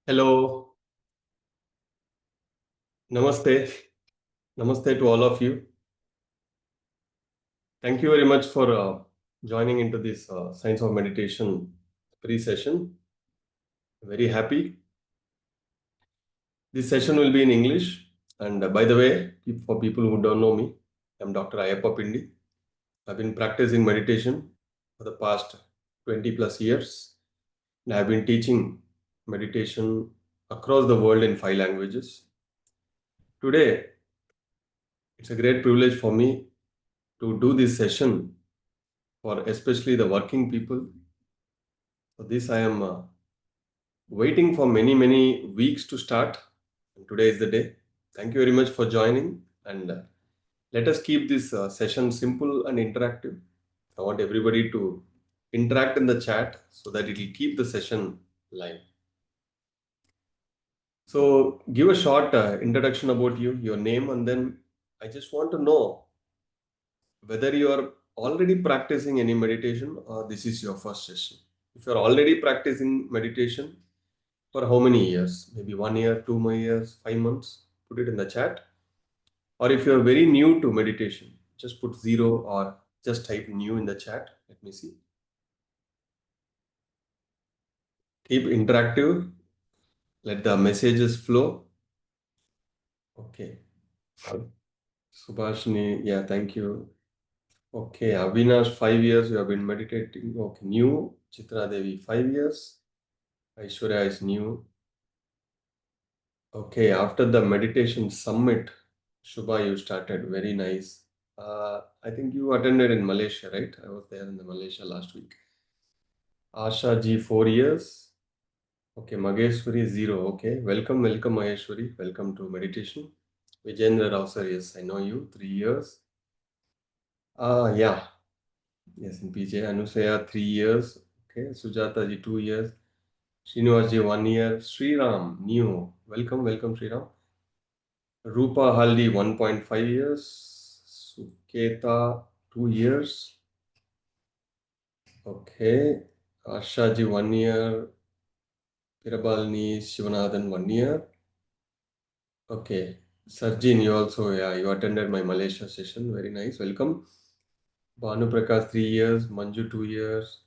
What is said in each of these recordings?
Hello, Namaste. Namaste to all of you. Thank you very much for joining into this Science of Meditation pre-session. Very happy. This session will be in English. And by the way, for people who don't know me, I'm Dr. Ayyappa Pindi. I've been practicing meditation for the past 20 plus years. And I've been teaching meditation across the world in 5 languages. Today, it's a great privilege for me to do this session for especially the working people. For this, I am waiting for many weeks to start. And today is the day. Thank you very much for joining. And let us keep this session simple and interactive. I want everybody to interact in the chat so that it will keep the session live. So give a short introduction about you, your name, and then I just want to know whether you are already practicing any meditation or this is your first session. If you're already practicing meditation, for how many years? Maybe 1 year, 2 years, 5 months? Put it in the chat. Or if you're very new to meditation, just put 0 or just type new in the chat. Let me see. Keep interactive. Let the messages flow. Okay. Subhashini, yeah, thank you. Okay, Avinash, 5 years you have been meditating. Okay, new. Chitra Devi, 5 years. Aishwarya is new. Okay, after the meditation summit, Shubha, you started. Very nice. I think you attended in Malaysia, right? I was there in the Malaysia last week. Asha ji, 4 years. Okay, Mageshwari, 0. Okay, welcome Maheshwari. Welcome to meditation. Vijendra Rao sir, yes, I know you. 3 years. Yeah. Yes, in PJ. Anusaya, 3 years. Okay, Sujata ji, 2 years. Srinivas ji, 1 year. Sriram, new. Welcome Sriram. Rupa Haldi, 1.5 years. Suketa, 2 years. Okay. Ashaji, 1 year. Pirabalni Shivanathan, 1 year. Okay. Sarjin, you also, yeah, you attended my Malaysia session. Very nice. Welcome. Banu Prakash, 3 years. Manju, 2 years.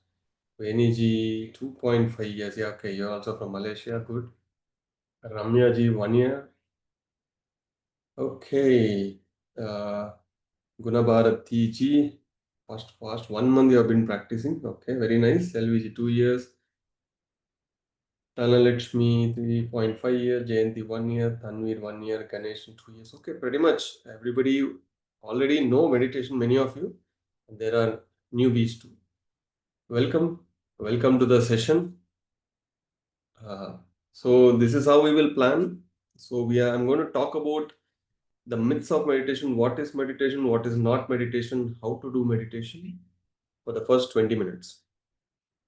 Veniji, 2.5 years. Yeah, okay. You're also from Malaysia. Good. Ramya ji, 1 year. Okay. Gunabharati ji, fast. 1 month you have been practicing. Okay, very nice. Selvi 2 years. Tanalakshmi 3.5 years. Jayanti 1 year. Tanvir 1 year. Ganesh 2 years. Okay, pretty much everybody already know meditation. Many of you. There are newbies too. Welcome to the session. So this is how we will plan. So I'm going to talk about the myths of meditation. What is meditation? What is not meditation? How to do meditation? For the first 20 minutes.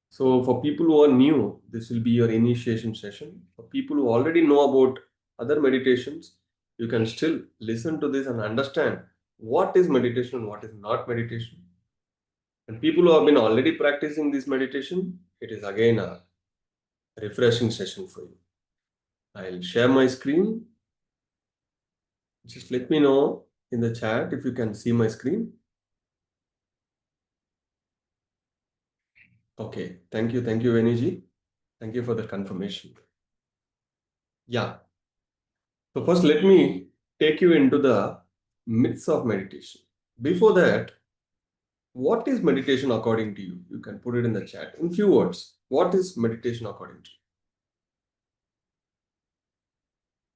So for people who are new, this will be your initiation session. For people who already know about other meditations, you can still listen to this and understand what is meditation and what is not meditation. And people who have been already practicing this meditation, it is again a refreshing session for you. I'll share my screen. Just let me know in the chat if you can see my screen. Okay, thank you, Veniji. Thank you for the confirmation. Yeah. So first, let me take you into the myths of meditation. Before that, what is meditation according to you? You can put it in the chat. In few words, what is meditation according to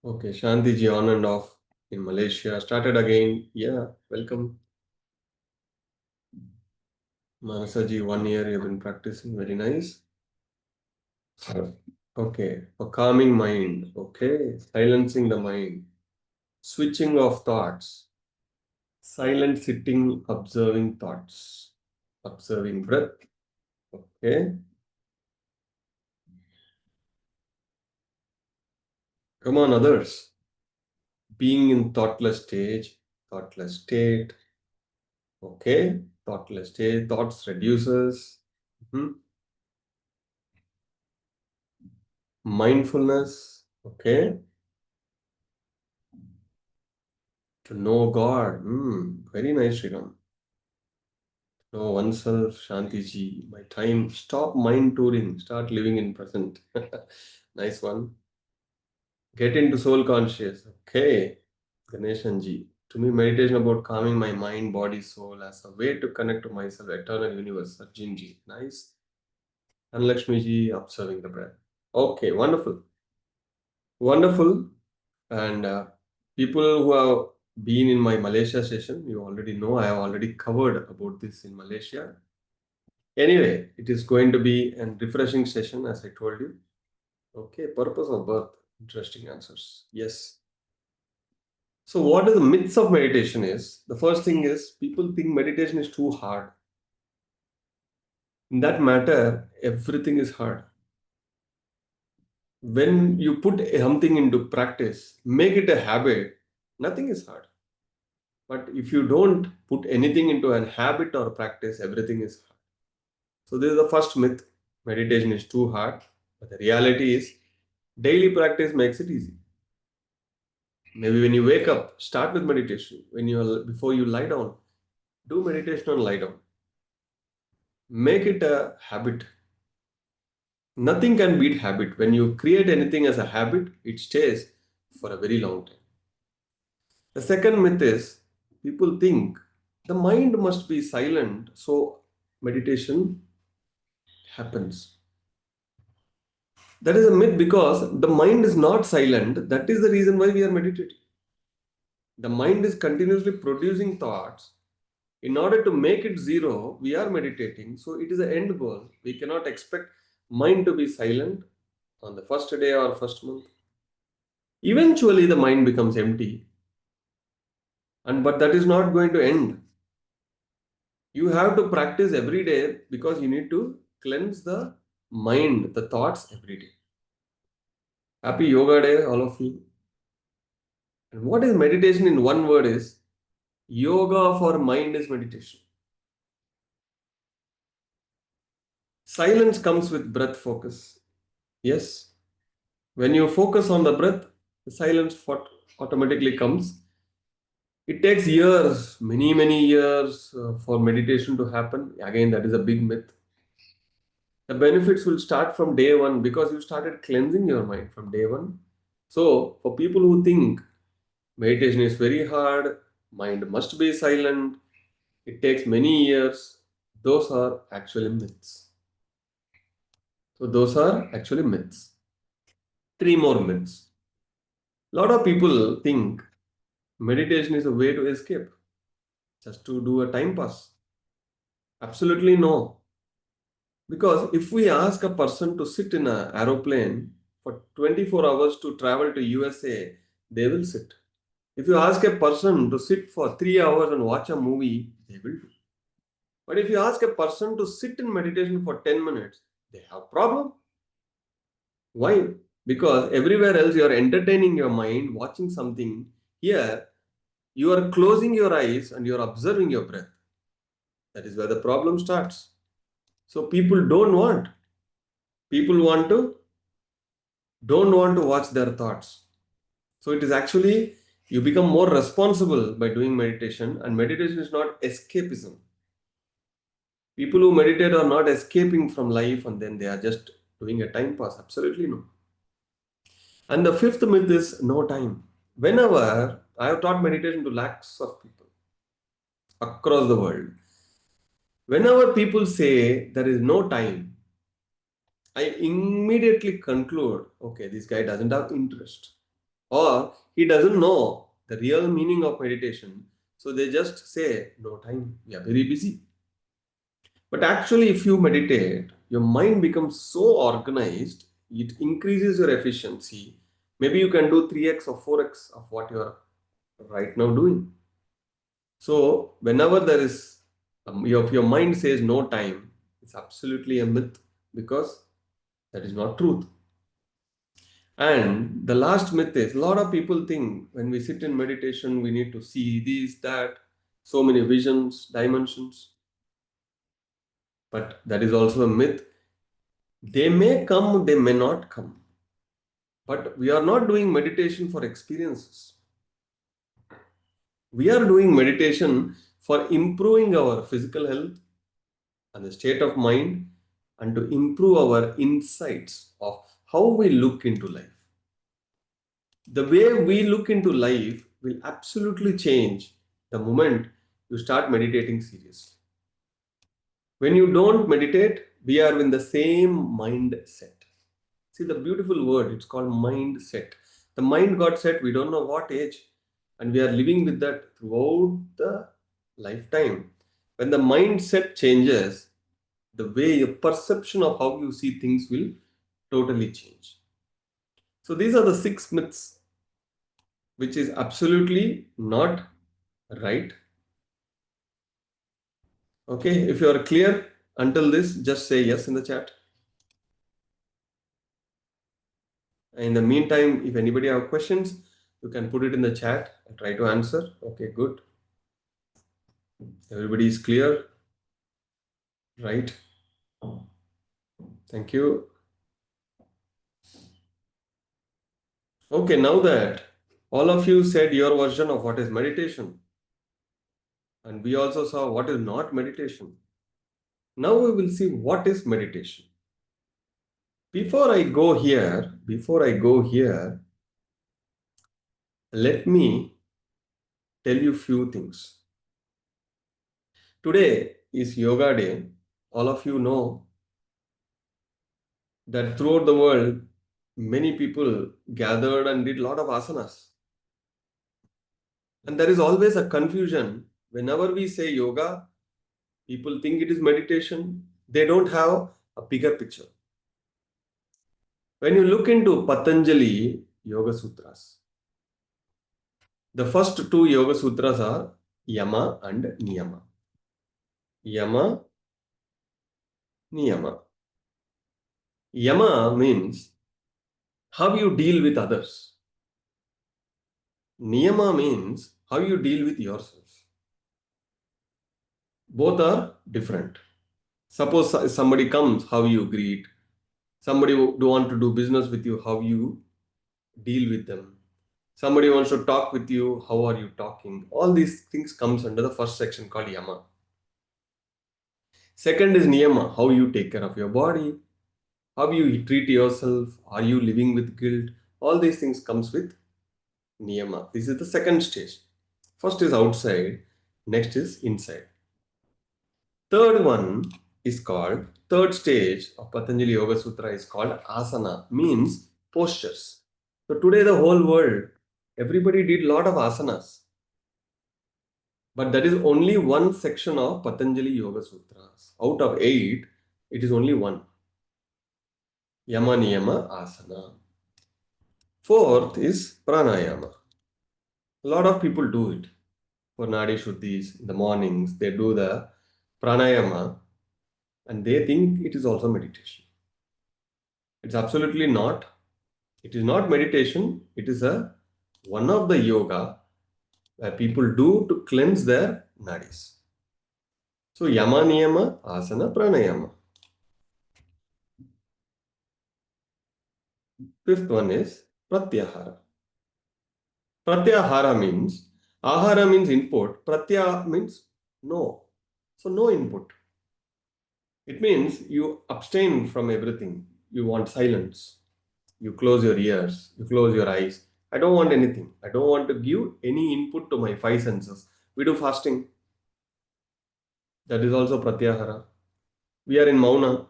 you? Okay, Shanti ji on and off in Malaysia. Started again. Yeah, welcome. Manasa ji, 1 year you've been practicing. Very nice. Okay, for calming mind. Okay, silencing the mind. Switching of thoughts. Silent sitting, observing thoughts. Observing breath. Okay. Come on, others. Being in thoughtless state. Okay. Thoughtless state. Thoughts reduces. mindfulness, okay, to know God. Very nice, Sriram. Know oneself, Shantiji. My time, stop mind touring, start living in present. Nice one. Get into soul conscious. Okay, Ganeshanji. To me, meditation about calming my mind, body, soul as a way to connect to myself, eternal universe. Arjunji. Nice. And Lakshmiji observing the breath. Okay, wonderful. Wonderful. And people who have been in my Malaysia session, you already know I have already covered about this in Malaysia. Anyway, it is going to be a refreshing session, as I told you. Okay, purpose of birth. Interesting answers. Yes. So, what is the myths of meditation is? The first thing is people think meditation is too hard. In that matter, everything is hard. When you put something into practice, make it a habit, nothing is hard. But if you don't put anything into a habit or practice, everything is hard. So, this is the first myth. Meditation is too hard. But the reality is, daily practice makes it easy. Maybe when you wake up, start with meditation. Before you lie down, do meditation and lie down. Make it a habit. Nothing can beat habit. When you create anything as a habit, it stays for a very long time. The second myth is people think the mind must be silent, so meditation happens. That is a myth because the mind is not silent. That is the reason why we are meditating. The mind is continuously producing thoughts. In order to make it zero, we are meditating. So it is an end goal. We cannot expect mind to be silent on the first day or first month. Eventually, the mind becomes empty, and but that is not going to end. You have to practice every day because you need to cleanse the mind, the thoughts every day. Happy Yoga Day, all of you. And what is meditation in one word is yoga for mind is meditation. Silence comes with breath focus. Yes, when you focus on the breath, the silence automatically comes. It takes years, many, many years for meditation to happen. Again, that is a big myth. The benefits will start from day one because you started cleansing your mind from day one. So, for people who think meditation is very hard, mind must be silent, it takes many years, those are actually myths. So, those are actually myths. Three more myths. A lot of people think meditation is a way to escape, just to do a time pass. Absolutely no. Because if we ask a person to sit in an aeroplane for 24 hours to travel to USA, they will sit. If you ask a person to sit for 3 hours and watch a movie, they will do. But if you ask a person to sit in meditation for 10 minutes, they have problem. Why? Because everywhere else you are entertaining your mind, watching something. Here, you are closing your eyes and you are observing your breath. That is where the problem starts. So people don't want. People don't want to watch their thoughts. So it is actually you become more responsible by doing meditation, and meditation is not escapism. People who meditate are not escaping from life and then they are just doing a time pass. Absolutely no. And the fifth myth is no time. Whenever I have taught meditation to lakhs of people across the world, whenever people say there is no time, I immediately conclude, okay, this guy doesn't have interest or he doesn't know the real meaning of meditation. So they just say, no time, we are very busy. But actually, if you meditate, your mind becomes so organized, it increases your efficiency. Maybe you can do 3x or 4x of what you are right now doing. So, whenever there is, if your mind says no time, it's absolutely a myth because that is not truth. And the last myth is a lot of people think when we sit in meditation, we need to see this, that, so many visions, dimensions. But that is also a myth. They may come, they may not come. But we are not doing meditation for experiences. We are doing meditation for improving our physical health and the state of mind, and to improve our insights of how we look into life. The way we look into life will absolutely change the moment you start meditating seriously. When you don't meditate, we are in the same mindset. See the beautiful word, it's called mindset. The mind got set, we don't know what age, and we are living with that throughout the lifetime. When the mindset changes, the way your perception of how you see things will totally change. So these are the 6 myths which is absolutely not right. Okay, if you are clear until this, just say yes in the chat. In the meantime, if anybody have questions, you can put it in the chat. I'll try to answer. Okay, good. Everybody is clear, right? Thank you. Okay, now that all of you said your version of what is meditation, and we also saw what is not meditation. Now we will see what is meditation. Before I go here, let me tell you few things. Today is Yoga Day. All of you know that throughout the world, many people gathered and did a lot of asanas. And there is always a confusion. Whenever we say yoga, people think it is meditation. They don't have a bigger picture. When you look into Patanjali Yoga Sutras, the first two Yoga Sutras are Yama and Niyama. Yama, Niyama. Yama means how you deal with others. Niyama means how you deal with yourself. Both are different. Suppose somebody comes, how you greet. Somebody who do want to do business with you, how you deal with them. Somebody wants to talk with you, how are you talking? All these things comes under the first section called Yama. Second is Niyama, how you take care of your body, how you treat yourself, are you living with guilt? All these things comes with Niyama. This is the second stage. First is outside, next is inside. Third one is called, third stage of Patanjali Yoga Sutra is called asana, means postures. So today the whole world, everybody did a lot of asanas. But that is only one section of Patanjali Yoga Sutras. Out of 8, it is only one. Yama Niyama Asana. Fourth is Pranayama. A lot of people do it. For Nadi Shuddhis, in the mornings, they do the Pranayama and they think it is also meditation. It's absolutely not. It is not meditation. It is one of the yoga where people do to cleanse their nadis. So Yama Niyama Asana Pranayama. Fifth one is Pratyahara. Pratyahara means, Ahara means input, Pratyahara means no. So no input. It means you abstain from everything. You want silence. You close your ears. You close your eyes. I don't want anything. I don't want to give any input to my 5 senses. We do fasting. That is also Pratyahara. We are in Mauna.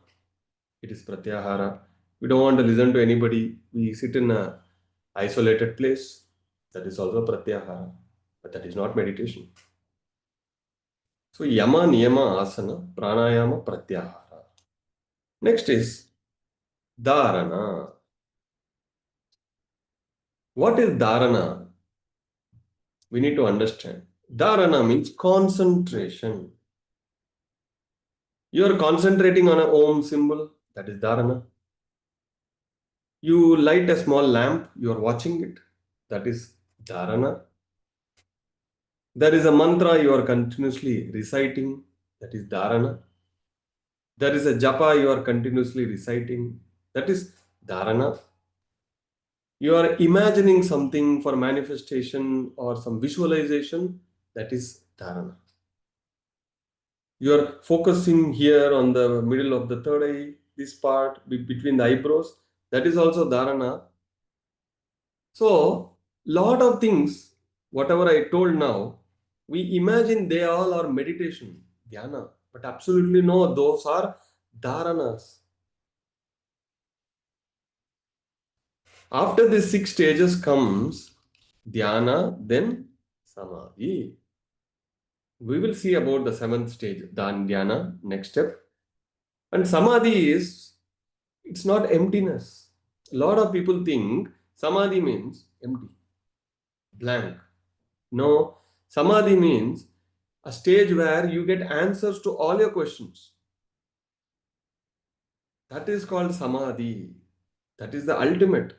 It is Pratyahara. We don't want to listen to anybody. We sit in a isolated place. That is also Pratyahara. But that is not meditation. So Yama, Niyama, Asana, Pranayama, Pratyahara. Next is Dharana. What is Dharana? We need to understand. Dharana means concentration. You are concentrating on a Om symbol. That is Dharana. You light a small lamp. You are watching it. That is Dharana. There is a mantra you are continuously reciting. That is Dharana. There is a japa you are continuously reciting. That is Dharana. You are imagining something for manifestation or some visualization, that is dharana. You are focusing here on the middle of the third eye, this part between the eyebrows, that is also dharana. So, lot of things, whatever I told now, we imagine they all are meditation, dhyana, but absolutely no, those are dharanas. After these six stages comes dhyana, then samadhi. We will see about the seventh stage, dhyana, next step. And samadhi is, it's not emptiness. A lot of people think samadhi means empty, blank. No, samadhi means a stage where you get answers to all your questions. That is called samadhi. That is the ultimate.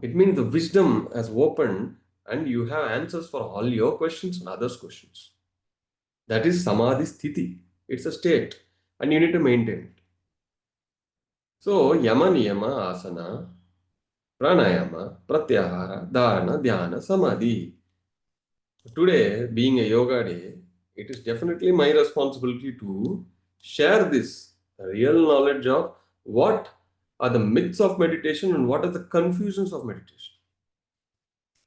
It means the wisdom has opened and you have answers for all your questions and others' questions. That is samadhi sthiti. It's a state and you need to maintain it. So, yama, niyama, asana, pranayama, pratyahara, dharana, dhyana, samadhi. Today, being a yoga day, it is definitely my responsibility to share this real knowledge of what are the myths of meditation and what are the confusions of meditation.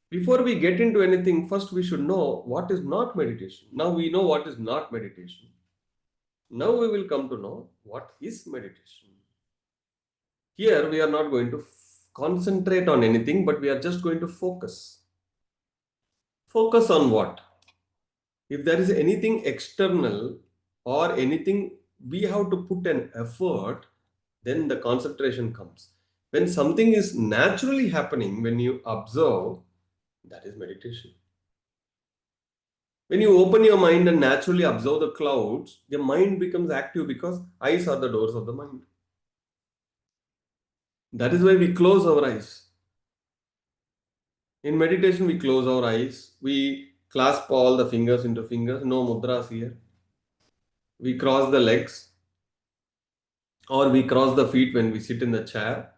Before we get into anything, first we should know what is not meditation. Now we know what is not meditation. Now we will come to know what is meditation. Here we are not going to concentrate on anything, but we are just going to focus. Focus on what? If there is anything external or anything we have to put an effort, then the concentration comes. When something is naturally happening, when you observe, that is meditation. When you open your mind and naturally observe the clouds, the mind becomes active because eyes are the doors of the mind. That is why we close our eyes. In meditation, we close our eyes, we clasp all the fingers into fingers, no mudras here. We cross the legs, or we cross the feet when we sit in the chair,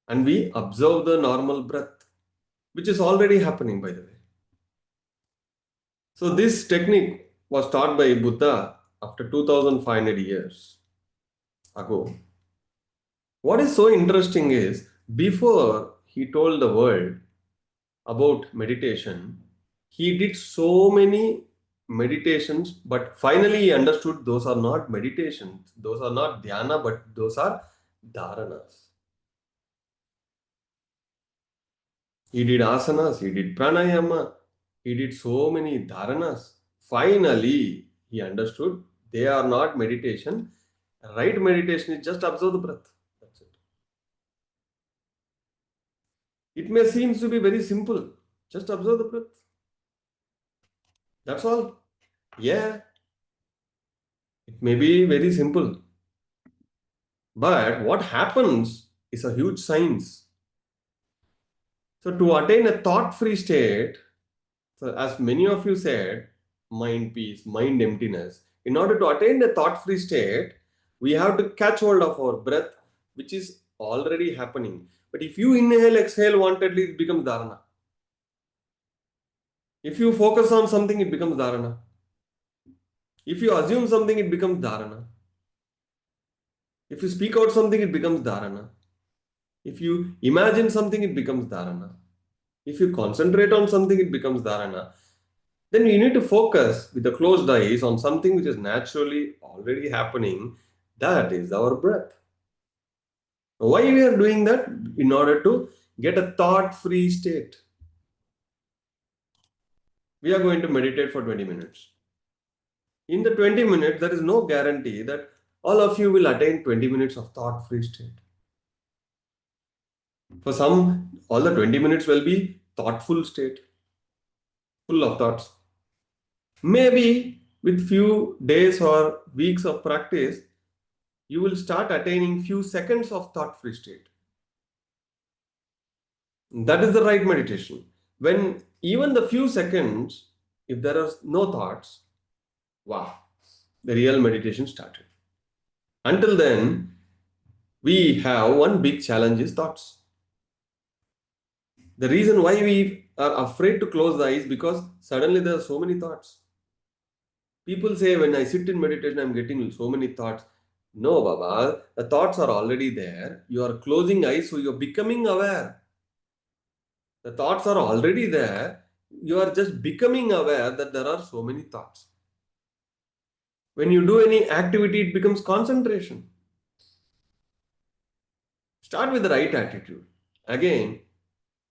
and we observe the normal breath, which is already happening, by the way. So, this technique was taught by Buddha after 2500 years ago. What is so interesting is before he told the world about meditation, he did so many meditations, but finally he understood those are not meditations, those are not dhyana, but those are dharanas. He did asanas, he did pranayama, he did so many dharanas. Finally, he understood they are not meditation. Right meditation is just observe the breath. That's it. It may seem to be very simple. Just observe the breath. That's all. Yeah, it may be very simple. But what happens is a huge science. So, to attain a thought free state, so as many of you said, mind peace, mind emptiness, in order to attain a thought free state, we have to catch hold of our breath, which is already happening. But if you inhale, exhale wantedly, it becomes dharana. If you focus on something, it becomes dharana. If you assume something, it becomes dharana. If you speak out something, it becomes dharana. If you imagine something, it becomes dharana. If you concentrate on something, it becomes dharana. Then you need to focus with the closed eyes on something which is naturally already happening. That is our breath. Why we are doing that? In order to get a thought-free state. We are going to meditate for 20 minutes. In the 20 minutes, there is no guarantee that all of you will attain 20 minutes of thought-free state. For some, all the 20 minutes will be thoughtful state, full of thoughts. Maybe with few days or weeks of practice, you will start attaining few seconds of thought-free state. That is the right meditation. When even the few seconds, if there are no thoughts, wow, the real meditation started. Until then, we have one big challenge is thoughts. The reason why we are afraid to close the eyes because suddenly there are so many thoughts. People say when I sit in meditation, I'm getting so many thoughts. No, Baba, the thoughts are already there. You are closing eyes, so you're becoming aware. The thoughts are already there. You are just becoming aware that there are so many thoughts. When you do any activity, it becomes concentration. Start with the right attitude. Again,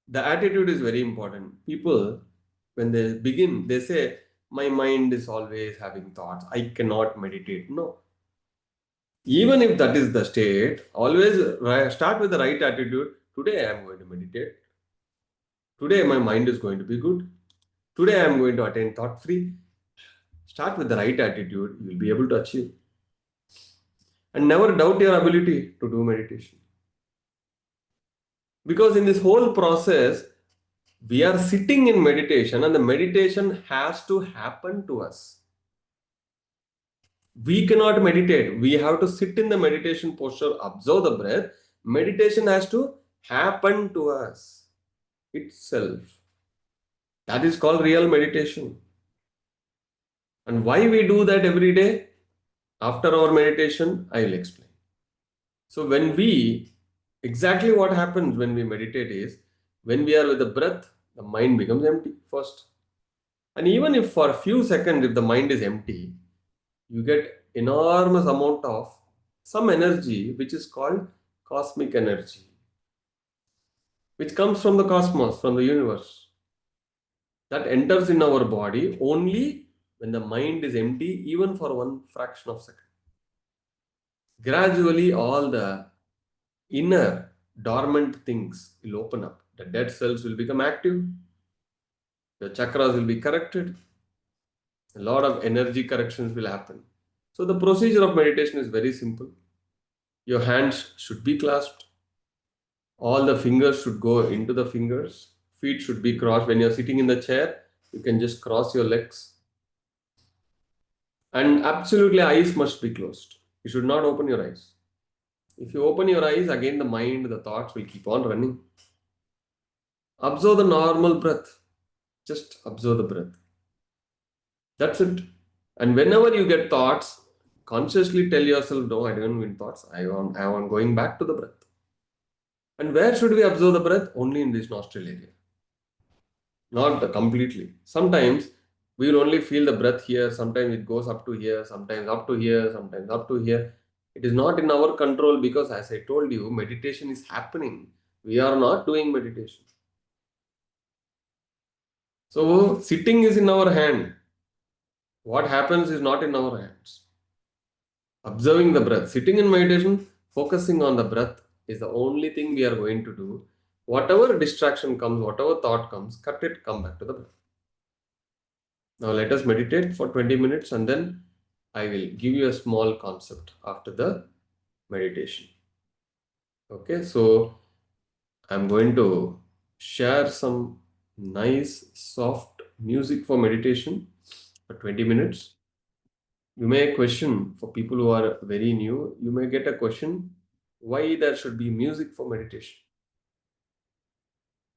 the attitude is very important. People, when they begin, they say, my mind is always having thoughts. I cannot meditate. No. Even if that is the state, always start with the right attitude. Today I am going to meditate. Today my mind is going to be good. Today I am going to attain thought free. Start with the right attitude. You will be able to achieve. And never doubt your ability to do meditation. Because in this whole process, we are sitting in meditation and the meditation has to happen to us. We cannot meditate. We have to sit in the meditation posture, observe the breath. Meditation has to happen to us itself. That is called real meditation. And why we do that every day? After our meditation, I will explain. So exactly what happens when we meditate is, when we are with the breath, the mind becomes empty first. And even if for a few seconds, if the mind is empty, you get enormous amount of some energy, which is called cosmic energy, which comes from the cosmos, from the universe. That enters in our body only when the mind is empty, even for one fraction of a second. Gradually, all the inner dormant things will open up. The dead cells will become active. The chakras will be corrected. A lot of energy corrections will happen. So the procedure of meditation is very simple. Your hands should be clasped. All the fingers should go into the fingers. Feet should be crossed. When you're sitting in the chair, you can just cross your legs. And absolutely eyes must be closed. You should not open your eyes. If you open your eyes, again the mind, the thoughts will keep on running. Observe the normal breath. Just observe the breath. That's it. And whenever you get thoughts, consciously tell yourself, no, I don't want thoughts. I want going back to the breath. And where should we observe the breath? Only in this nostril area. Not completely. Sometimes we will only feel the breath here. Sometimes it goes up to here, sometimes up to here, sometimes up to here. It is not in our control because, as I told you, meditation is happening. We are not doing meditation. So, sitting is in our hand. What happens is not in our hands. Observing the breath. Sitting in meditation, focusing on the breath is the only thing we are going to do. Whatever distraction comes, whatever thought comes, cut it, come back to the breath. Now let us meditate for 20 minutes and then I will give you a small concept after the meditation. Okay, so I'm going to share some nice soft music for meditation for 20 minutes. You may question, for people who are very new, you may get a question, why there should be music for meditation?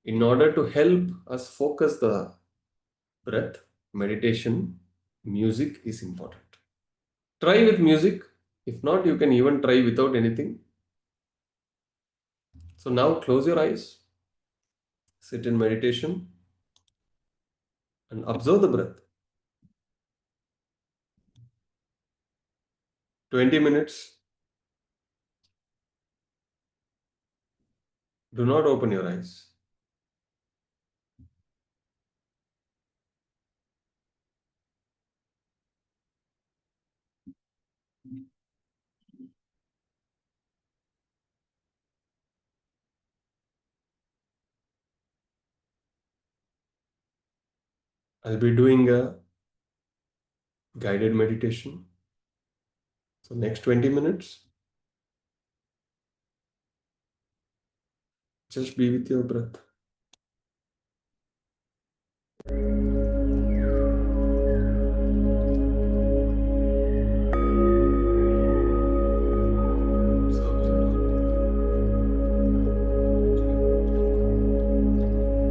In order to help us focus the breath, meditation, music is important. Try with music. If not, you can even try without anything. So now close your eyes, sit in meditation and observe the breath. 20 minutes. Do not open your eyes. I'll be doing a guided meditation. So next 20 minutes, just be with your breath. Observe your breath.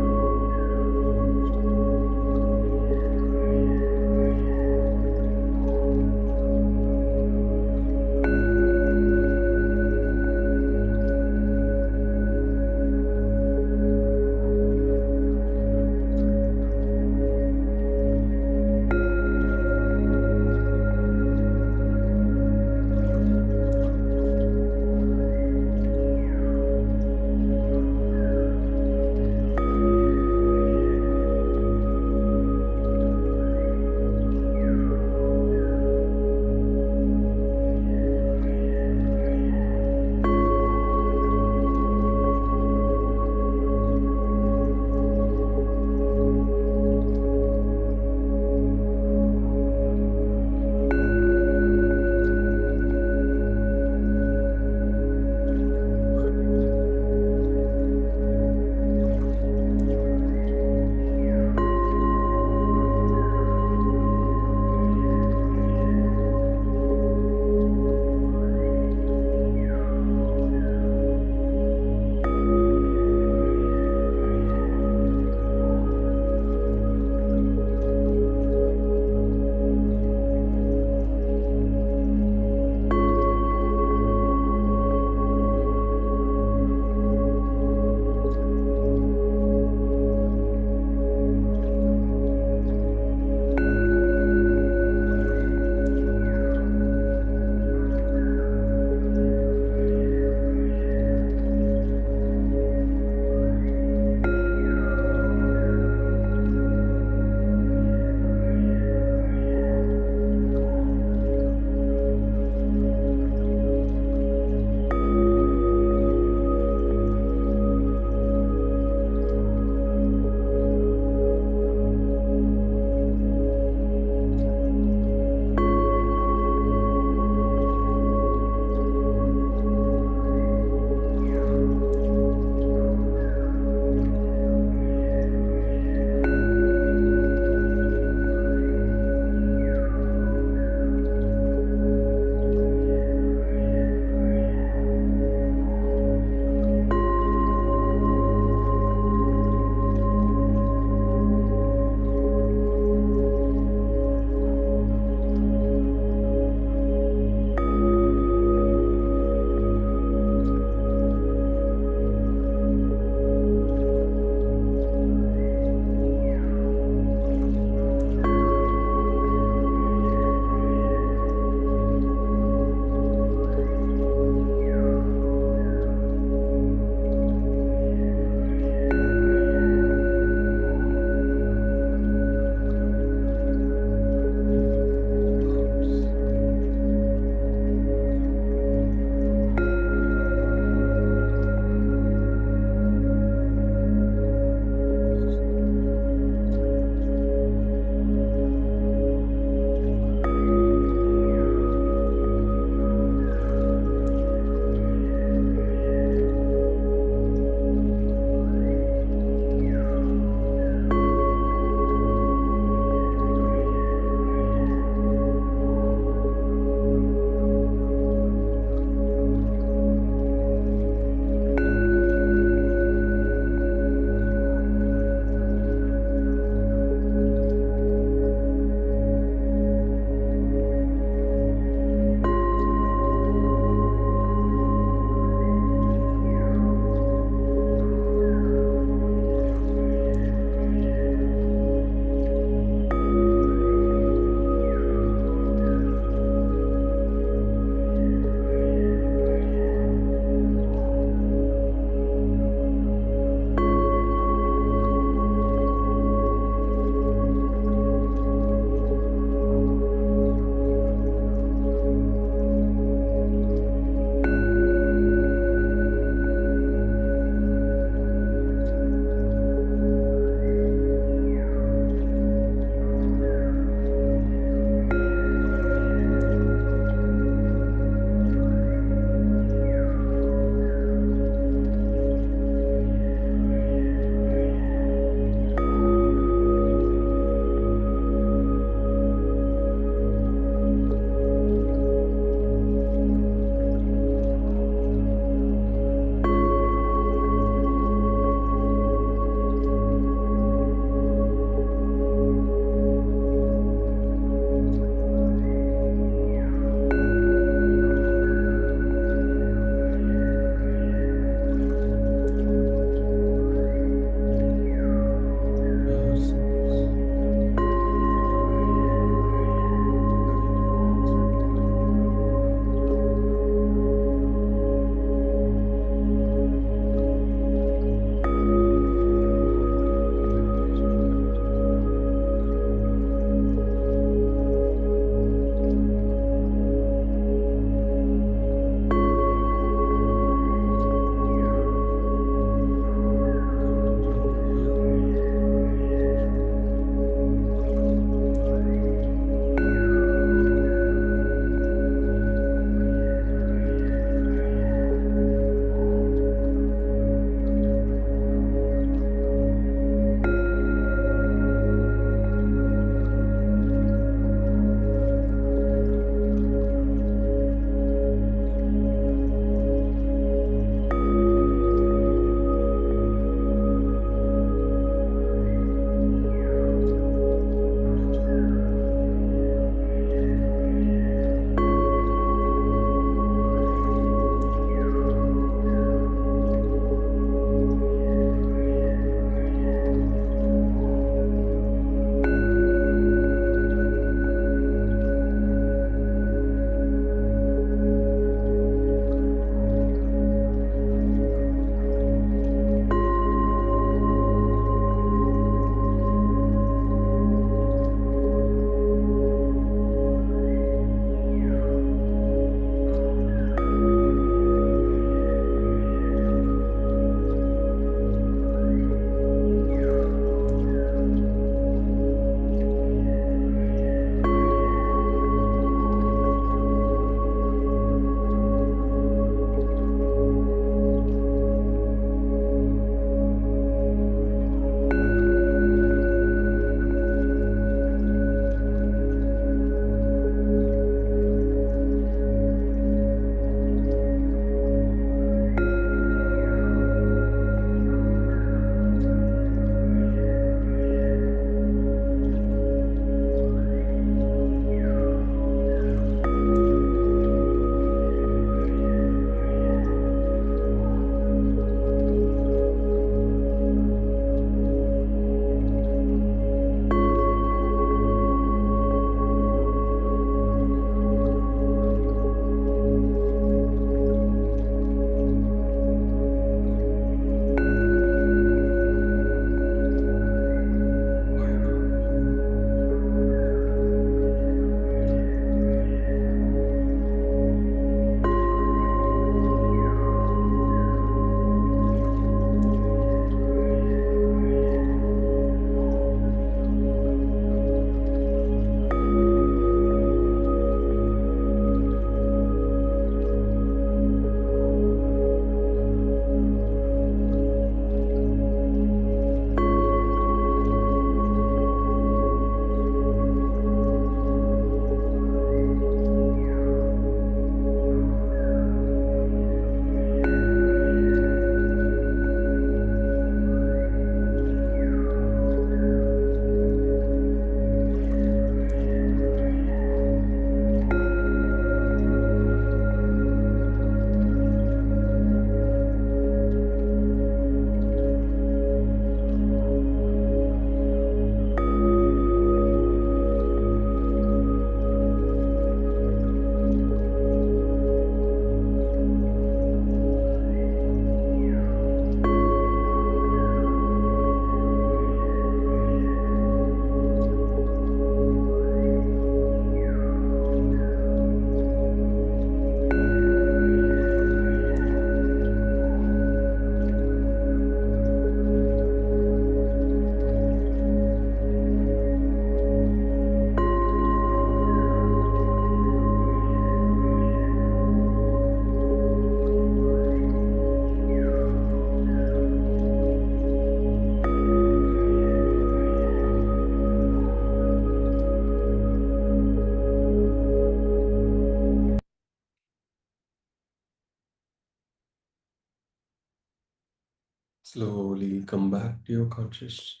Slowly come back to your conscious.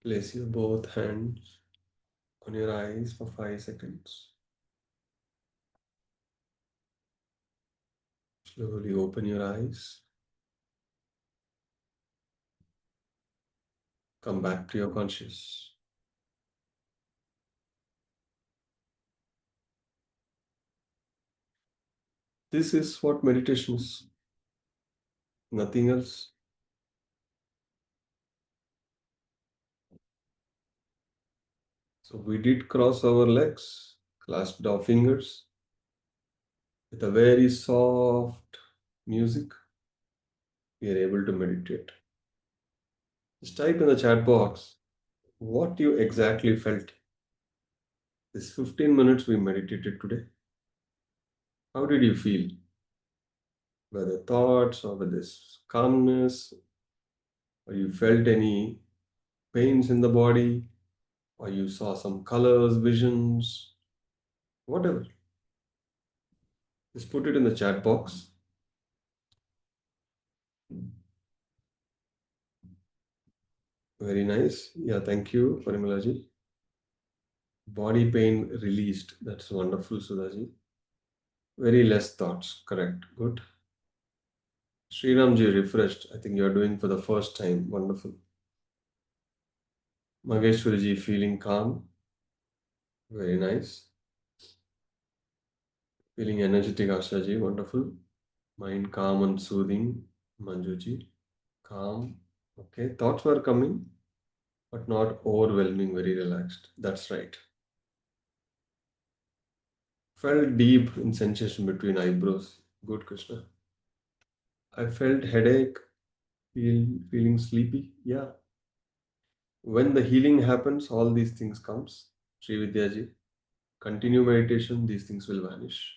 Place your both hands on your eyes for 5 seconds. Slowly open your eyes. Come back to your conscious. This is what meditation is, nothing else. So we did cross our legs, clasped our fingers with a very soft music. We are able to meditate. Just type in the chat box what you exactly felt. This 15 minutes we meditated today. How did you feel? Whether thoughts or whether this calmness, or you felt any pains in the body, or you saw some colors, visions, whatever. Just put it in the chat box. Very nice. Yeah, thank you, Parimalaji. Body pain released. That's wonderful, Sudhaji. Very less thoughts. Correct. Good. Sriramji refreshed. I think you're doing for the first time. Wonderful. Mageshwariji feeling calm. Very nice. Feeling energetic, Ashaji. Wonderful. Mind calm and soothing. Manjuji. Calm. Okay. Thoughts were coming, but not overwhelming. Very relaxed. That's right. Felt deep in sensation between eyebrows. Good, Krishna. I felt headache, feeling sleepy. Yeah. When the healing happens, all these things comes. Sri Vidyaji, continue meditation, these things will vanish.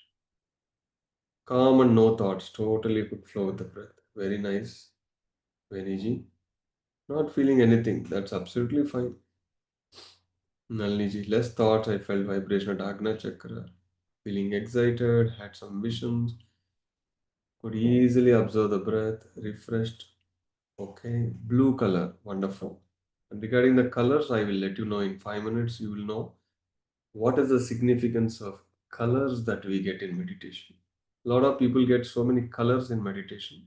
Calm and no thoughts, totally could flow with the breath. Very nice. Veniji. Not feeling anything, that's absolutely fine. Nalniji, less thoughts, I felt vibration at Agna Chakra. Feeling excited, had some visions, could easily observe the breath, refreshed. Okay, blue color, wonderful. And regarding the colors, I will let you know in 5 minutes. You will know what is the significance of colors that we get in meditation. A lot of people get so many colors in meditation.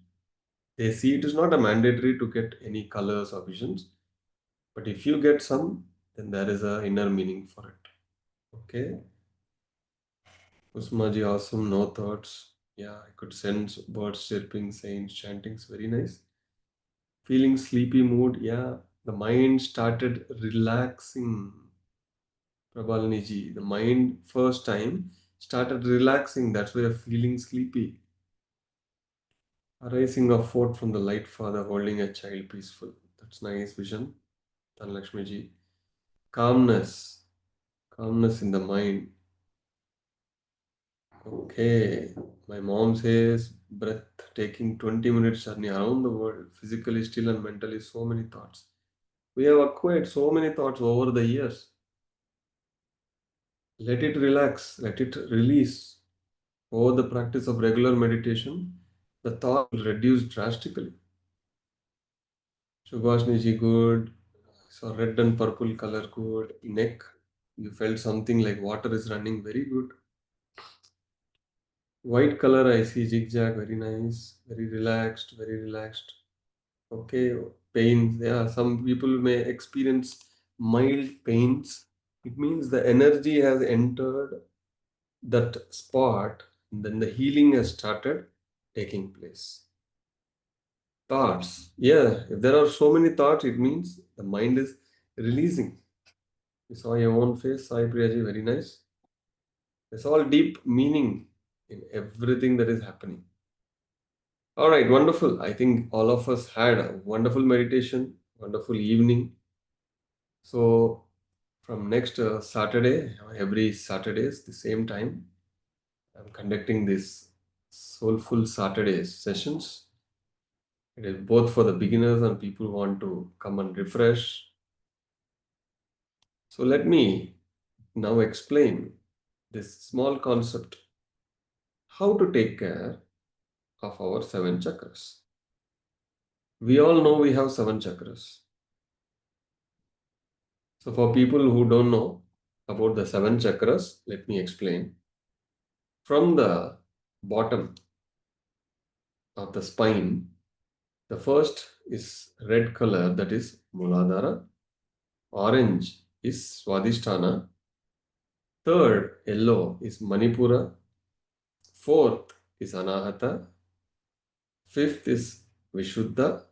They see it is not a mandatory to get any colors or visions, but if you get some, then there is a inner meaning for it. Okay, Usmaji, awesome, no thoughts. Yeah, I could sense birds chirping, saints chanting. Very nice. Feeling sleepy mood. Yeah, the mind started relaxing. Prabhaliniji, the mind first time started relaxing. That's why you're feeling sleepy. Arising of forth from the light father holding a child peaceful. That's nice vision. Dhanlakshmiji. Calmness. Calmness in the mind. Okay. My mom says breath taking 20 minutes journey around the world, physically still and mentally so many thoughts. We have acquired so many thoughts over the years. Let it relax, let it release. Over the practice of regular meditation, the thought will reduce drastically. Subhashniji, good. So red and purple color, good. Neck, you felt something like water is running, very good. White color, I see zigzag, very nice. Very relaxed, very relaxed. Okay, pain. Yeah, some people may experience mild pains. It means the energy has entered that spot, then the healing has started taking place. Thoughts. Yeah, if there are so many thoughts, it means the mind is releasing. You saw your own face, Sai Priyaji, very nice. There's all deep meaning in everything that is happening. All right, wonderful. I think all of us had a wonderful meditation, wonderful evening. So, from next Saturday, every Saturdays, the same time, I'm conducting this Soulful Saturdays sessions. It is both for the beginners and people who want to come and refresh. So let me now explain this small concept. How to take care of our 7 chakras. We all know we have 7 chakras. So for people who don't know about the 7 chakras, let me explain. From the bottom of the spine, the first is red color, that is Muladhara. Orange is Swadhisthana. Third, yellow is Manipura. Fourth is Anahata. Fifth is Vishuddha.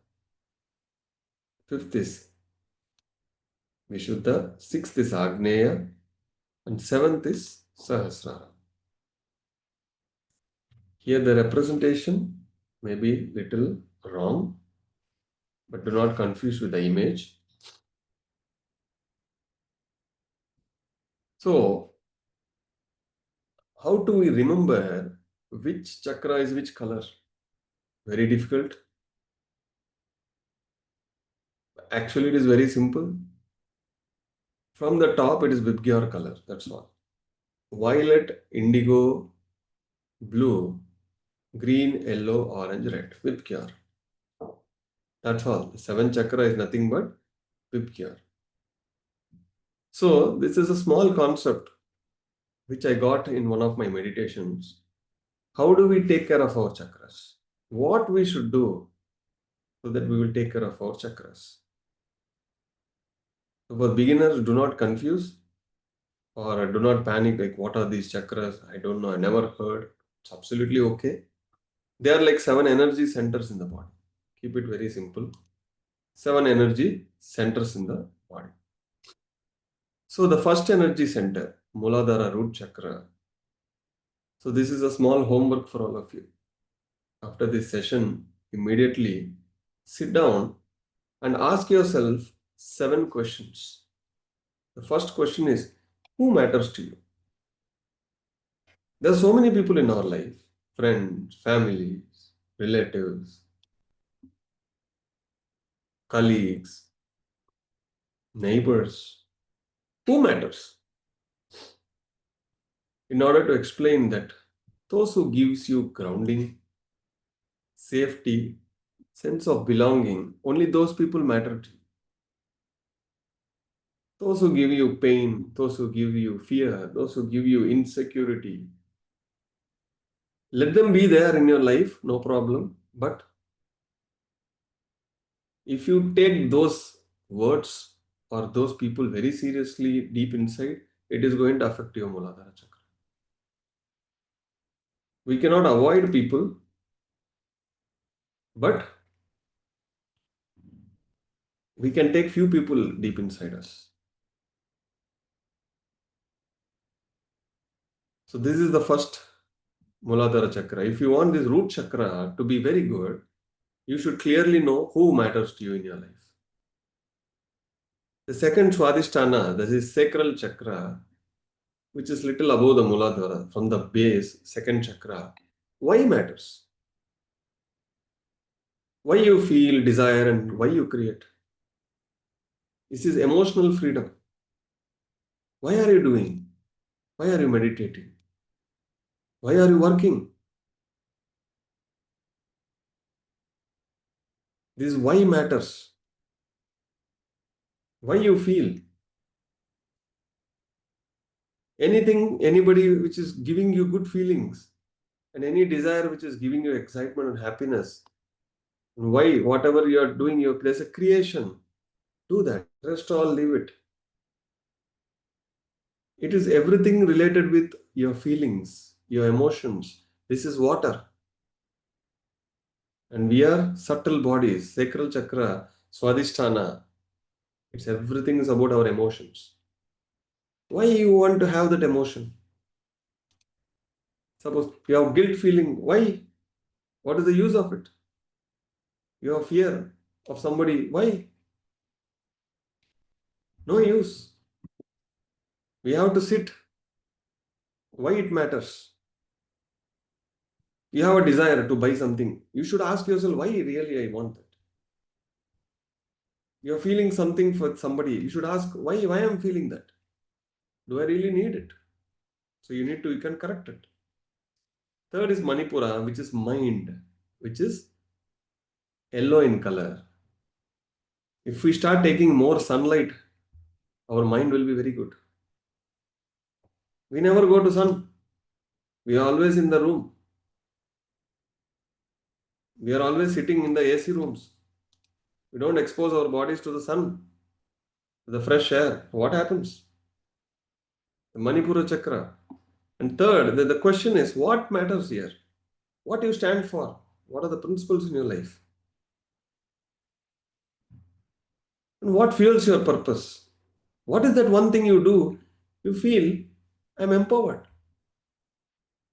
Sixth is Agneya. And seventh is Sahasrara. Here the representation may be little wrong, but do not confuse with the image. So, how do we remember which chakra is which color? Very difficult. Actually, it is very simple. From the top, it is Vibgyor color, that's all. Violet, indigo, blue, green, yellow, orange, red, Vibgyor. That's all. The 7th chakra is nothing but Vibgyor. So, this is a small concept which I got in one of my meditations. How do we take care of our chakras? What we should do so that we will take care of our chakras? So for beginners, do not confuse or do not panic like what are these chakras? I don't know, I never heard. It's absolutely okay. They are like 7 energy centers in the body. Keep it very simple. 7 energy centers in the body. So the first energy center, Muladhara root chakra. So this is a small homework for all of you. After this session, immediately sit down and ask yourself 7 questions. The first question is, who matters to you? There are so many people in our life, friends, families, relatives, colleagues, neighbors. Who matters? In order to explain that, those who gives you grounding, safety, sense of belonging, only those people matter to you. Those who give you pain, those who give you fear, those who give you insecurity, let them be there in your life, no problem. But if you take those words or those people very seriously deep inside, it is going to affect your Muladhara chakra. We cannot avoid people, but we can take few people deep inside us. So this is the first Muladhara chakra. If you want this root chakra to be very good, you should clearly know who matters to you in your life. The second Swadhisthana, that is sacral chakra, which is little above the Muladhara, from the base, second chakra. Why matters? Why you feel, desire, and why you create? This is emotional freedom. Why are you doing? Why are you meditating? Why are you working? This why matters. Why you feel. Anything, anybody which is giving you good feelings, and any desire which is giving you excitement and happiness. And why, whatever you are doing, there's a creation. Do that. Rest all, leave it. It is everything related with your feelings, your emotions. This is water. And we are subtle bodies, sacral chakra, Swadhisthana. It's everything is about our emotions. Why you want to have that emotion? Suppose you have guilt feeling. Why? What is the use of it? You have fear of somebody. Why? No use. We have to sit. Why it matters? You have a desire to buy something. You should ask yourself, why really I want that? You're feeling something for somebody. You should ask, why I'm feeling that? Do I really need it? So you can correct it. Third is Manipura, which is mind. which is yellow in color. If we start taking more sunlight, our mind will be very good. We never go to sun. We are always in the room. We are always sitting in the AC rooms. We don't expose our bodies to the sun, to the fresh air. What happens? The Manipura Chakra. And third, the question is, what matters here? What you stand for? What are the principles in your life? And what fuels your purpose? What is that one thing you do? You feel, I'm empowered.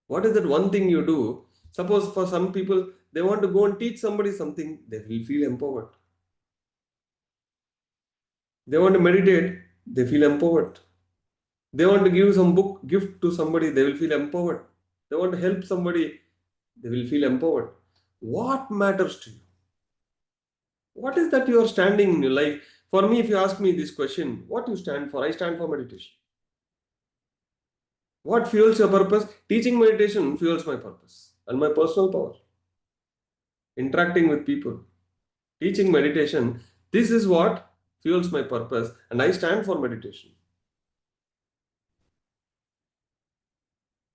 What is that one thing you do? Suppose for some people, they want to go and teach somebody something, they will feel empowered. They want to meditate, they feel empowered. They want to give some book gift to somebody, they will feel empowered. They want to help somebody, they will feel empowered. What matters to you? What is that you are standing in your life? For me, if you ask me this question, what you stand for? I stand for meditation. What fuels your purpose? Teaching meditation fuels my purpose and my personal power. Interacting with people, teaching meditation, this is what fuels my purpose, and I stand for meditation.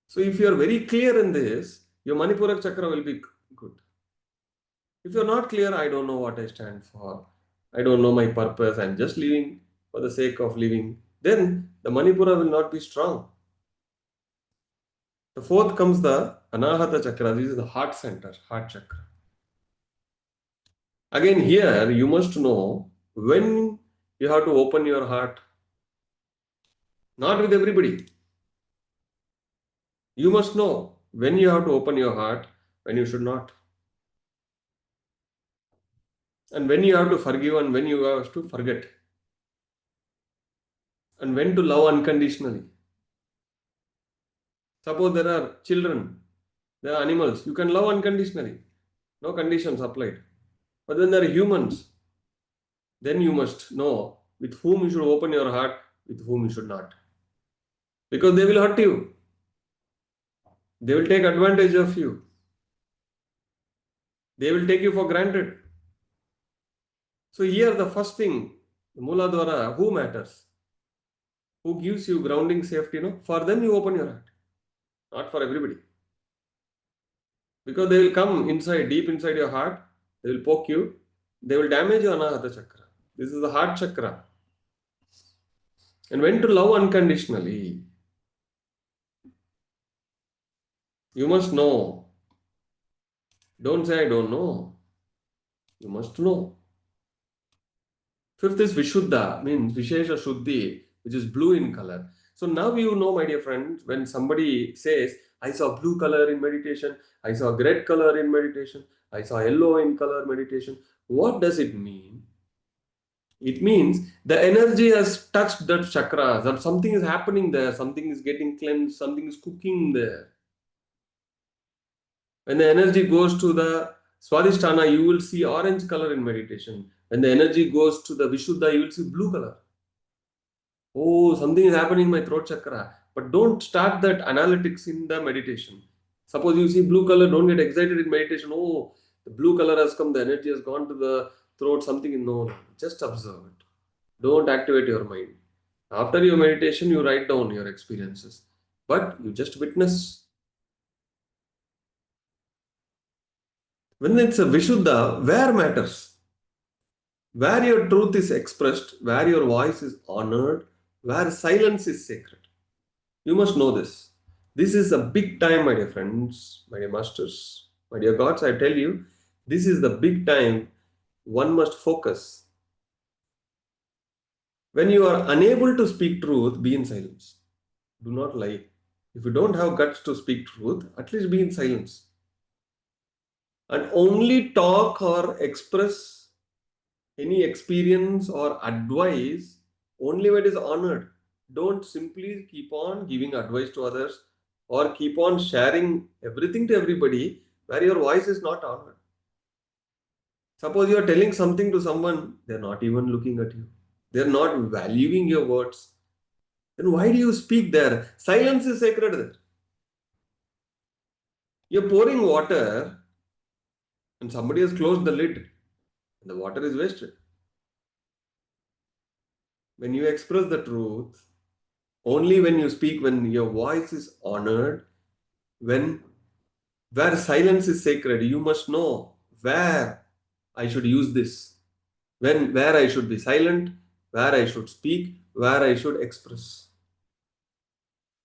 So if you are very clear in this, your Manipura Chakra will be good. If you're not clear, I don't know what I stand for, I don't know my purpose, I'm just living for the sake of living, then the Manipura will not be strong. The fourth comes the Anahata Chakra. This is the heart center, heart chakra. Again, here you must know when you have to open your heart. Not with everybody. You must know when you have to open your heart, when you should not. And when you have to forgive and when you have to forget. And when to love unconditionally. Suppose there are children, there are animals, you can love unconditionally. No conditions applied. But then there are humans. Then you must know with whom you should open your heart, with whom you should not. Because they will hurt you. They will take advantage of you. They will take you for granted. So here the first thing, Mooladhara, who matters? Who gives you grounding safety? No? For them you open your heart. Not for everybody. Because they will come inside, deep inside your heart, they will poke you, they will damage your Anahata Chakra. This is the heart chakra. And when to love unconditionally, you must know. Don't say I don't know. You must know. Fifth is Vishuddha, means Vishesha Shuddhi, which is blue in color. So now you know, my dear friends, when somebody says, I saw blue color in meditation, I saw red color in meditation, I saw yellow in color meditation, what does it mean? It means the energy has touched that chakra, that something is happening there, something is getting cleansed, something is cooking there. When the energy goes to the Swadhisthana, you will see orange color in meditation. When the energy goes to the Vishuddha, you will see blue color. Oh, something is happening in my throat chakra. But don't start that analytics in the meditation. Suppose you see blue color, don't get excited in meditation. Oh, the blue color has come, the energy has gone to the throat, something in no. Just observe it. Don't activate your mind. After your meditation, you write down your experiences. But you just witness. When it's a Vishuddha, where matters? Where your truth is expressed, where your voice is honored, where silence is sacred. You must know this. This is a big time, my dear friends, my dear masters, my dear gods. I tell you, this is the big time one must focus. When you are unable to speak truth, be in silence. Do not lie. If you don't have guts to speak truth, at least be in silence. And only talk or express any experience or advice only when it is honored. Don't simply keep on giving advice to others or keep on sharing everything to everybody where your voice is not honored. Suppose you are telling something to someone, they are not even looking at you. They are not valuing your words. Then why do you speak there? Silence is sacred there. You're pouring water and somebody has closed the lid and the water is wasted. When you express the truth, only when you speak, when your voice is honored, when where silence is sacred, you must know where I should use this, where I should be silent, where I should speak, where I should express.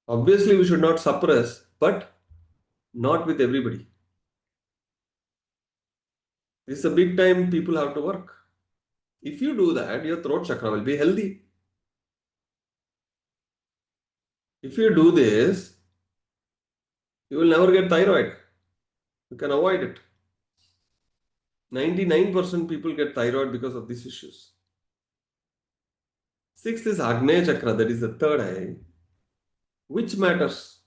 Obviously, we should not suppress, but not with everybody. This is a big time people have to work. If you do that, your throat chakra will be healthy. If you do this, you will never get thyroid. You can avoid it. 99% people get thyroid because of these issues. Sixth is Agneya chakra, that is the third eye, which matters.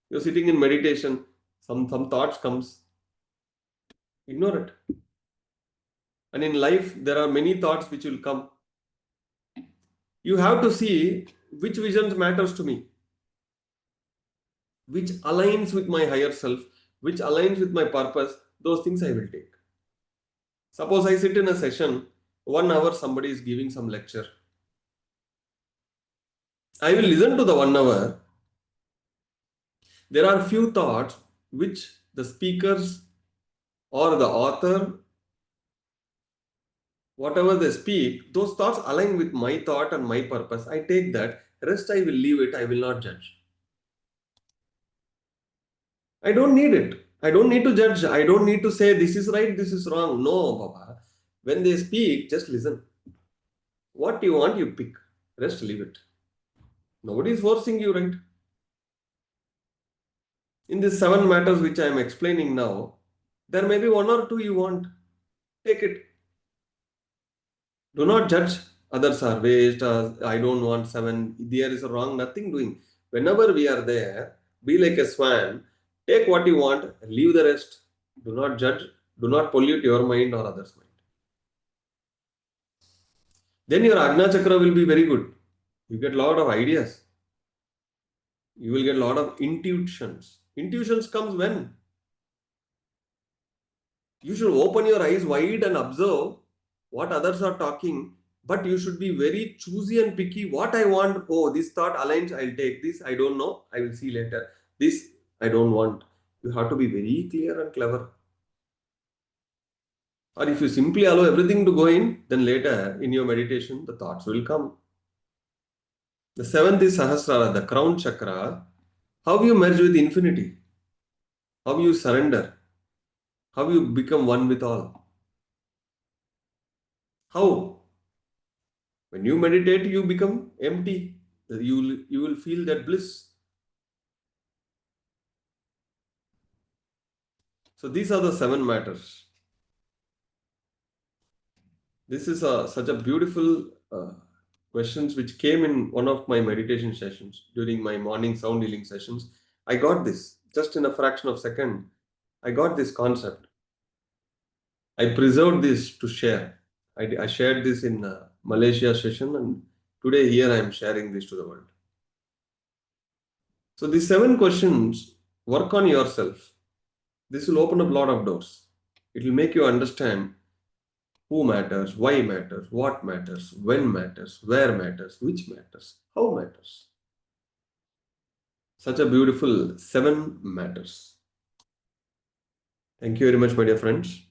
You're sitting in meditation, some thoughts comes, ignore it. And in life, there are many thoughts which will come. You have to see which vision matters to me, which aligns with my higher self, which aligns with my purpose. Those things I will take. Suppose I sit in a session, 1 hour somebody is giving some lecture. I will listen to the 1 hour. There are few thoughts which the speakers or the author, whatever they speak, those thoughts align with my thought and my purpose. I take that. Rest I will leave it. I will not judge. I don't need it. I don't need to judge. I don't need to say this is right, this is wrong. No, Baba. When they speak, just listen. What you want, you pick. Rest, leave it. Nobody is forcing you, right? In these 7 matters which I am explaining now, there may be 1 or 2 you want. Take it. Do not judge. Others are waste. I don't want 7. There is a wrong. Nothing doing. Whenever we are there, be like a swan. Take what you want. Leave the rest. Do not judge. Do not pollute your mind or others' mind. Then your Agna Chakra will be very good. You get a lot of ideas. You will get a lot of intuitions. Intuitions comes when? You should open your eyes wide and observe what others are talking, but you should be very choosy and picky. What I want, oh, this thought aligns, I'll take this. I don't know, I will see later. This I don't want. You have to be very clear and clever. Or if you simply allow everything to go in, then later in your meditation, the thoughts will come. The seventh is Sahasrara, the crown chakra. How you merge with infinity, how you surrender, how you become one with all. How? When you meditate, you become empty. You will feel that bliss. So these are the 7 matters. This is such a beautiful questions which came in one of my meditation sessions during my morning sound healing sessions. I got this just in a fraction of a second. I got this concept. I preserved this to share. I shared this in Malaysia session, and today here I am sharing this to the world. So these 7 questions, work on yourself. This will open up a lot of doors. It will make you understand who matters, why matters, what matters, when matters, where matters, which matters, how matters. Such a beautiful 7 matters. Thank you very much, my dear friends.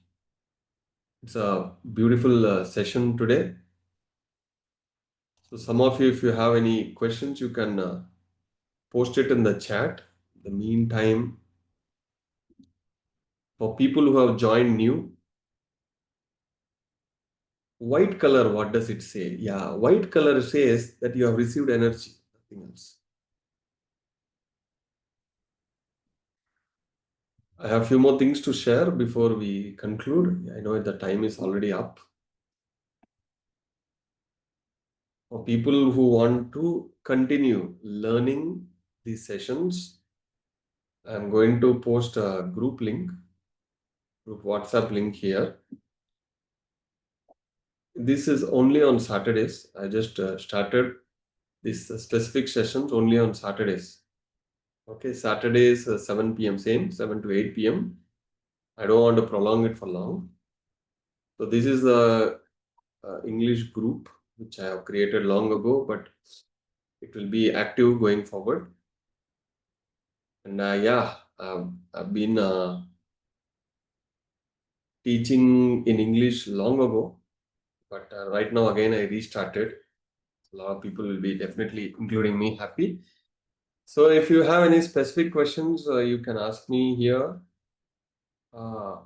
It's a beautiful session today. So some of you, if you have any questions, you can post it in the chat. In the meantime, for people who have joined new, white color, what does it say? Yeah, white color says that you have received energy, nothing else. I have a few more things to share before we conclude. I know the time is already up. For people who want to continue learning these sessions, I'm going to post a group WhatsApp link here. This is only on Saturdays. I just started these specific sessions only on Saturdays. Okay, Saturdays 7 p.m. same, 7 to 8 p.m. I don't want to prolong it for long. So this is the English group which I have created long ago, but it will be active going forward. And yeah, I've been teaching in English long ago, but right now again I restarted. A lot of people will be definitely, including me, happy. So if you have any specific questions, you can ask me here. Uh,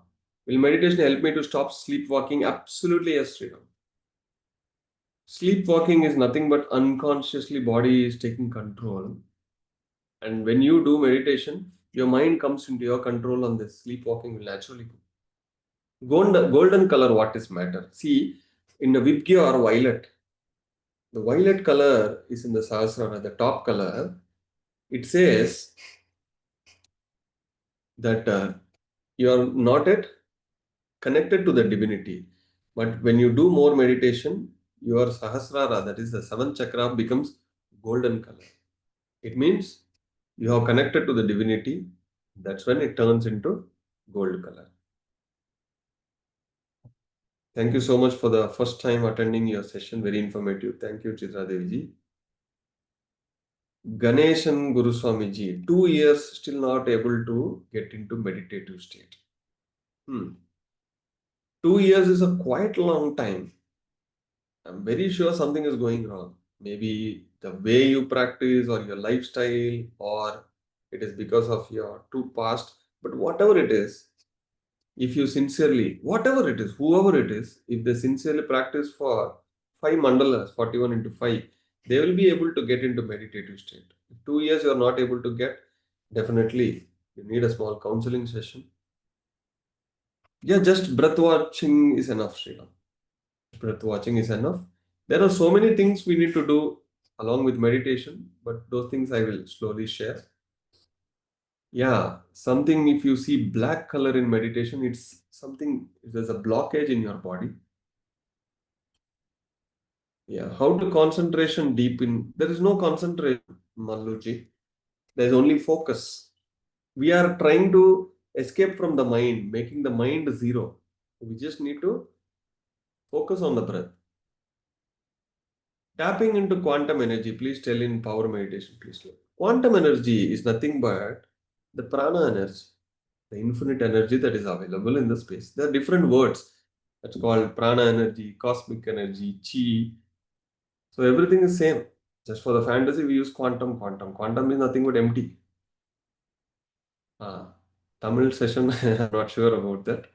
will meditation help me to stop sleepwalking? Absolutely yes, Sriram. Sleepwalking is nothing but unconsciously body is taking control. And when you do meditation, your mind comes into your control and the sleepwalking will naturally go. Golden color, what is matter? See, in the Vibgya or violet, the violet color is in the Sahasrara, the top color. It says that you are not yet connected to the divinity. But when you do more meditation, your Sahasrara, that is the seventh chakra, becomes golden color. It means you have connected to the divinity. That's when it turns into gold color. Thank you so much for the first time attending your session. Very informative. Thank you, Chitra Deviji. Ganeshan Guruswami ji, 2 years still not able to get into meditative state. 2 years is a quite long time. I'm very sure something is going wrong. Maybe the way you practice or your lifestyle, or it is because of your too past. But whatever it is, if you sincerely, whatever it is, whoever it is, if they sincerely practice for 5 mandalas, 41 into 5, they will be able to get into meditative state. If 2 years you are not able to get, definitely you need a small counseling session. Yeah, just breath watching is enough, Sriram. Breath watching is enough. There are so many things we need to do along with meditation, but those things I will slowly share. Yeah, something if you see black color in meditation, it's something, there's a blockage in your body. Yeah, how to concentration deep in, there is no concentration, Malluji. There's only focus. We are trying to escape from the mind, making the mind zero. We just need to focus on the breath. Tapping into quantum energy, please tell in power meditation, please. Quantum energy is nothing but the prana energy, the infinite energy that is available in the space. There are different words. That's called prana energy, cosmic energy, chi. So everything is same. Just for the fantasy, we use quantum. Quantum is nothing but empty. Tamil session, I'm not sure about that.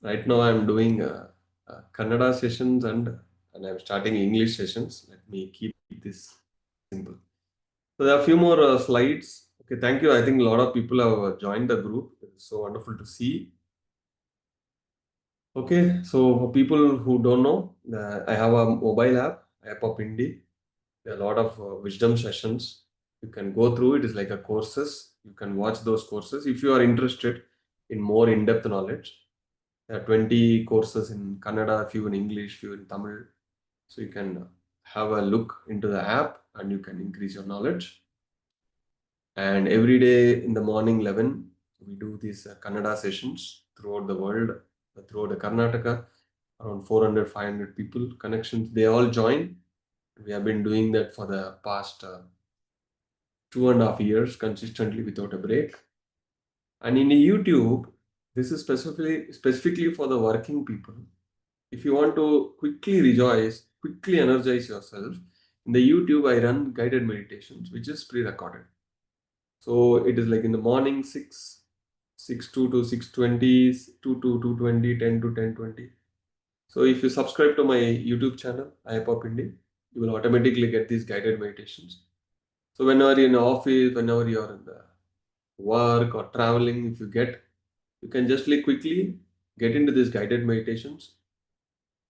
Right now, I'm doing Kannada sessions and I'm starting English sessions. Let me keep this simple. So there are a few more slides. Okay, thank you. I think a lot of people have joined the group. It's so wonderful to see. Okay, so for people who don't know, I have a mobile app, Ayyappa Pindi. There are a lot of wisdom sessions you can go through. It is like a courses. You can watch those courses if you are interested in more in-depth knowledge. There are 20 courses in Kannada, few in English, few in Tamil. So you can have a look into the app and you can increase your knowledge. And every day in the morning 11, we do these Kannada sessions throughout the world, throughout the Karnataka, around 400, 500 people, connections. They all join. We have been doing that for the past 2.5 years consistently without a break. And in YouTube, this is specifically for the working people. If you want to quickly rejoice, quickly energize yourself, in the YouTube I run guided meditations, which is pre-recorded. So it is like in the morning 6:02 to 6:20, 2 to 2:20, 10 to 10:20. So if you subscribe to my YouTube channel, Ayyappa Pindi, you will automatically get these guided meditations. So whenever you're in office, whenever you're in the work or traveling, if you get, you can just like quickly get into these guided meditations,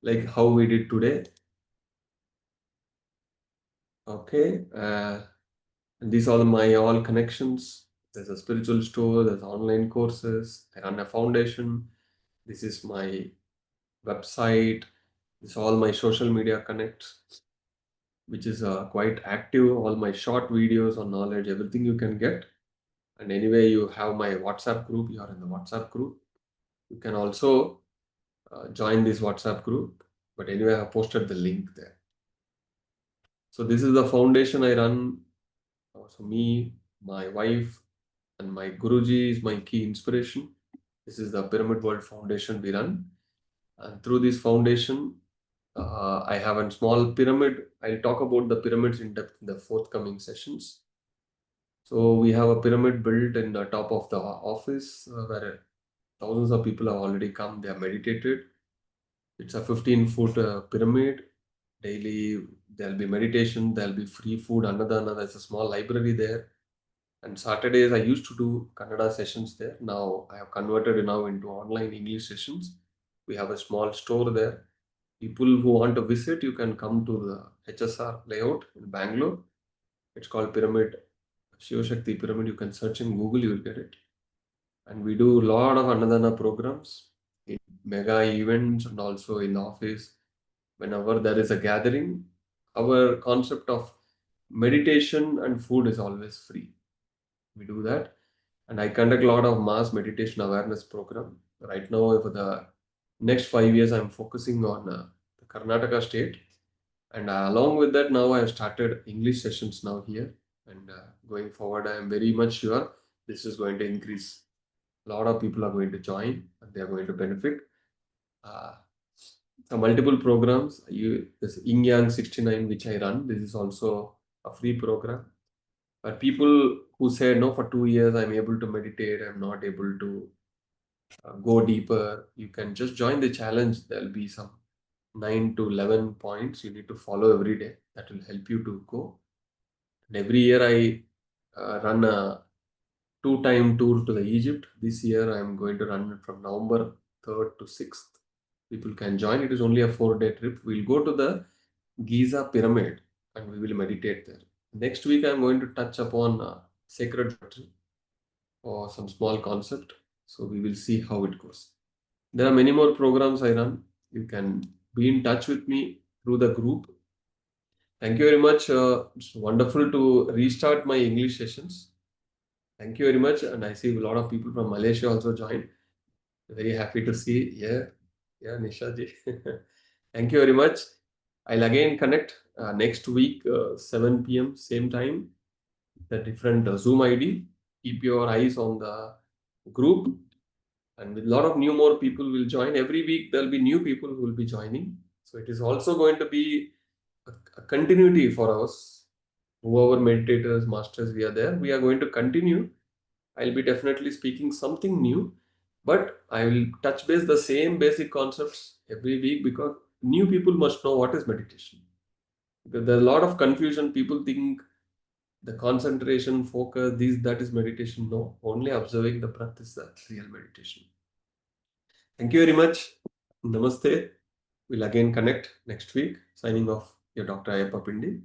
like how we did today. Okay, and these are my all connections. There's a spiritual store, there's online courses, I run a foundation. This is my website. This is all my social media connects, which is quite active. All my short videos on knowledge, everything you can get. And anyway, you have my WhatsApp group. You are in the WhatsApp group. You can also join this WhatsApp group. But anyway, I have posted the link there. So this is the foundation I run. So me, my wife, and my Guruji is my key inspiration. This is the Pyramid World Foundation we run. And through this foundation, I have a small pyramid. I'll talk about the pyramids in depth in the forthcoming sessions. So we have a pyramid built in the top of the office where thousands of people have already come. They have meditated. It's a 15-foot pyramid. Daily there'll be meditation. There'll be free food. There's a small library there. And Saturdays I used to do Kannada sessions there. Now I have converted it now into online English sessions. We have a small store there. People who want to visit, you can come to the HSR layout in Bangalore. It's called Pyramid, Shiva Shakti Pyramid. You can search in Google, you will get it. And we do a lot of Annadana programs in mega events and also in the office. Whenever there is a gathering, our concept of meditation and food is always free. We do that. And I conduct a lot of mass meditation awareness program. Right now, for the next 5 years, I'm focusing on the Karnataka state. And along with that, now I have started English sessions now here. And going forward, I am very much sure this is going to increase. A lot of people are going to join and they are going to benefit. So multiple programs. This Yin Yang 69, which I run, this is also a free program. But people who say, no, for 2 years, I'm able to meditate, I'm not able to go deeper, you can just join the challenge. There'll be some 9 to 11 points you need to follow every day. That will help you to go. And every year I run a 2-time tour to the Egypt. This year I'm going to run it from November 3rd to 6th. People can join. It is only a 4-day trip. We'll go to the Giza pyramid and we will meditate there. Next week I'm going to touch upon sacred geometry or some small concept. So we will see how it goes. There are many more programs I run. You can be in touch with me through the group. Thank you very much. It's wonderful to restart my English sessions. Thank you very much. And I see a lot of people from Malaysia also joined. Very happy to see. Yeah, Nisha ji. Thank you very much. I'll again connect next week, 7 p.m. same time. The different Zoom ID. Keep your eyes on the group. And with a lot of more people will join. Every week there'll be new people who will be joining. So it is also going to be a continuity for us. Whoever meditators, masters we are there, we are going to continue. I'll be definitely speaking something new, but I will touch base the same basic concepts every week because new people must know what is meditation. Because there's a lot of confusion. People think the concentration, focus, that is meditation. No, only observing the breath is the real meditation. Thank you very much. Namaste. We'll again connect next week. Signing off, your Dr. Ayyappa Pindi.